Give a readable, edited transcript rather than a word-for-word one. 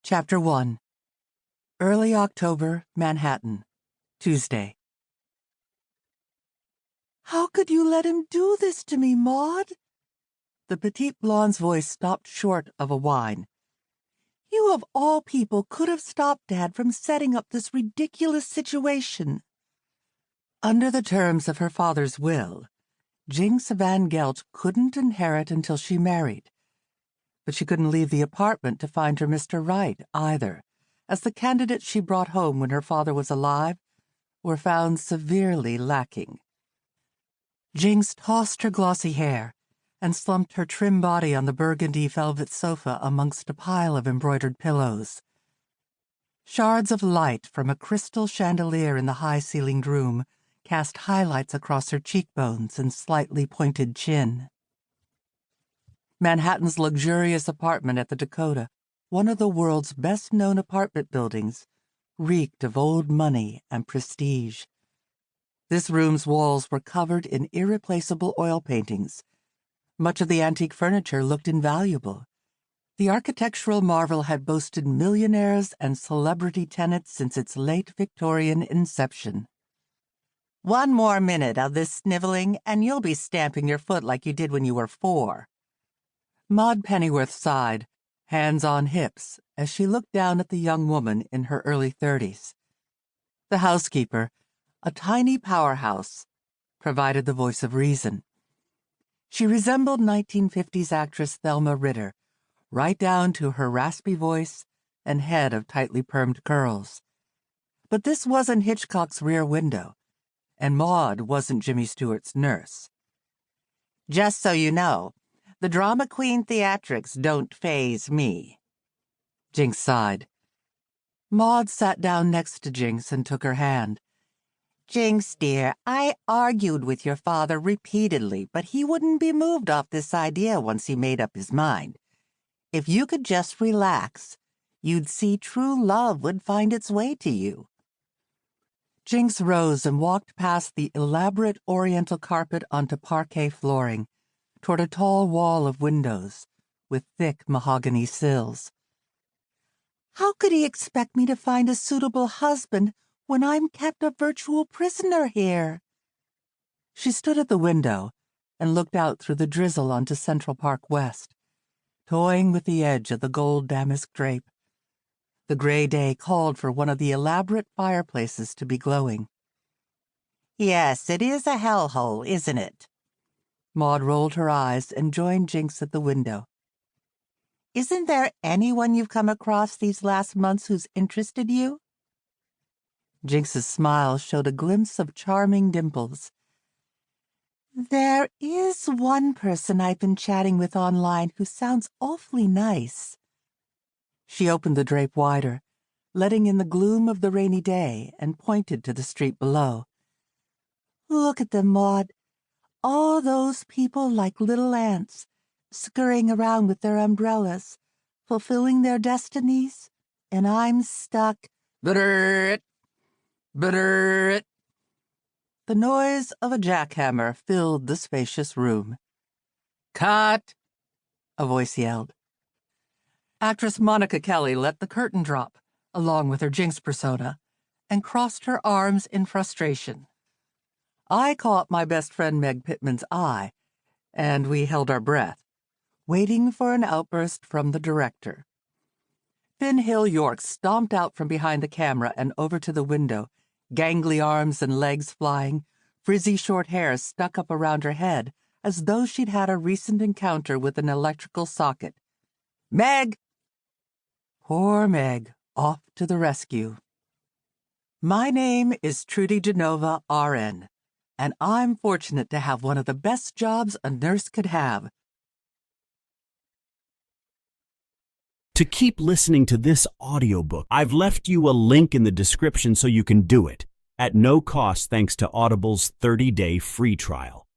Chapter 1. Early October, Manhattan, Tuesday. "How could you let him do this to me, Maud?" The petite blonde's voice stopped short of a whine. "You of all people could have stopped Dad from setting up this ridiculous situation." Under the terms of her father's will, Jinx Van Gelt couldn't inherit until she married. But she couldn't leave the apartment to find her Mr. Right, either, as the candidates she brought home when her father was alive were found severely lacking. Jinx tossed her glossy hair and slumped her trim body on the burgundy velvet sofa amongst a pile of embroidered pillows. Shards of light from a crystal chandelier in the high-ceilinged room cast highlights across her cheekbones and slightly pointed chin. Manhattan's luxurious apartment at the Dakota, one of the world's best-known apartment buildings, reeked of old money and prestige. This room's walls were covered in irreplaceable oil paintings. Much of the antique furniture looked invaluable. The architectural marvel had boasted millionaires and celebrity tenants since its late Victorian inception. "One more minute of this sniveling, and you'll be stamping your foot like you did when you were 4. Maud Pennyworth sighed, hands on hips, as she looked down at the young woman in her early 30s. The housekeeper, a tiny powerhouse, provided the voice of reason. She resembled 1950s actress Thelma Ritter, right down to her raspy voice and head of tightly permed curls. But this wasn't Hitchcock's Rear Window, and Maud wasn't Jimmy Stewart's nurse. "Just so you know, the drama queen theatrics don't faze me." Jinx sighed. Maud sat down next to Jinx and took her hand. "Jinx, dear, I argued with your father repeatedly, but he wouldn't be moved off this idea once he made up his mind. If you could just relax, you'd see true love would find its way to you." Jinx rose and walked past the elaborate oriental carpet onto parquet flooring, toward a tall wall of windows with thick mahogany sills. "How could he expect me to find a suitable husband when I'm kept a virtual prisoner here?" She stood at the window and looked out through the drizzle onto Central Park West, toying with the edge of the gold damask drape. The gray day called for one of the elaborate fireplaces to be glowing. "Yes, it is a hellhole, isn't it?" Maud rolled her eyes and joined Jinx at the window. "Isn't there anyone you've come across these last months who's interested you?" Jinx's smile showed a glimpse of charming dimples. "There is one person I've been chatting with online who sounds awfully nice." She opened the drape wider, letting in the gloom of the rainy day, and pointed to the street below. "Look at them, Maud. All those people like little ants, scurrying around with their umbrellas, fulfilling their destinies, and I'm stuck." "Bitter-it! Bitter-it!" The noise of a jackhammer filled the spacious room. "Cut!" a voice yelled. Actress Monica Kelly let the curtain drop, along with her Jinx persona, and crossed her arms in frustration. I caught my best friend Meg Pittman's eye, and we held our breath, waiting for an outburst from the director. Finn Hill York stomped out from behind the camera and over to the window, gangly arms and legs flying, frizzy short hair stuck up around her head as though she'd had a recent encounter with an electrical socket. "Meg!" Poor Meg, off to the rescue. My name is Trudy Genova, RN, and I'm fortunate to have one of the best jobs a nurse could have. To keep listening to this audiobook, I've left you a link in the description so you can do it, at no cost thanks to Audible's 30-day free trial.